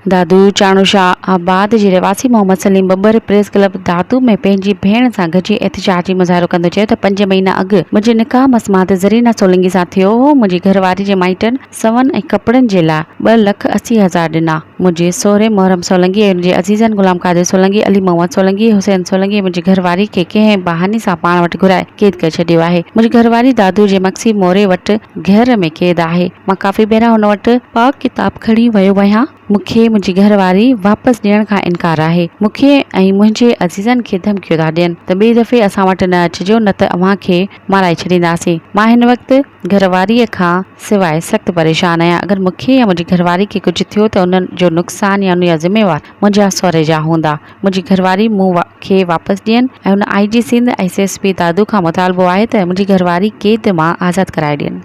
दादू चाणूशाह आबाद जे रहवासी Mohammad Salim Babbar press club दादू में पंहिंजी भेण सां गॾिजी एहतिजाजी मुज़ाहिरो कंदो चयो त 5 महीना अॻु मुंहिंजे निकाह मसमात ज़रीना सोलंगी सां थियो हो। मुंहिंजी घरवारी जे माइटनि सवन ऐं कपड़नि जे लाइ 2,80,000 ॾिना। मुंहिंजे सहुरे मोहरम सोलंगी ऐं मुंहिंजे अज़ीज़नि गुलाम कादिर सोलंगी, अली मोहम्मद सोलंगी, हुसैन सोलंगी मुंहिंजी घरवारी खे कंहिं बहाने सां पाण वटि घुराए क़ैद करे छॾियो आहे। मुंहिंजी घरवारी दादू जे मक्सी मोरे वटि घर में क़ैद आहे। मां काफ़ी पहिरियां हुन वटि पाक किताब खणी वियो आहियां। मूंखे मुंहिंजी घरवारी वापसि ॾियण खां इनकार आहे। मूंखे ऐं मुंहिंजे अज़ीज़नि खे धमकियूं था ॾियनि त ॿिए दफ़े असां वटि न अचिजो न त अव्हां खे माराए छॾींदासीं। मां हिन वक़्तु घरवारीअ खां सवाइ सख़्तु परेशान आहियां। अगरि मूंखे या मुंहिंजी घरवारी खे कुझु थियो त उन्हनि जो नुक़सानु या उन जा ज़िम्मेवार मुंहिंजा सहुरे जा हूंदा। मुंहिंजी घरवारी खे वापसि ॾियनि ऐं हुन IG सिंध SSP दादू खां मुतालबो आहे त मुंहिंजी घरवारी क़ैद मां आज़ादु कराए ॾियनि।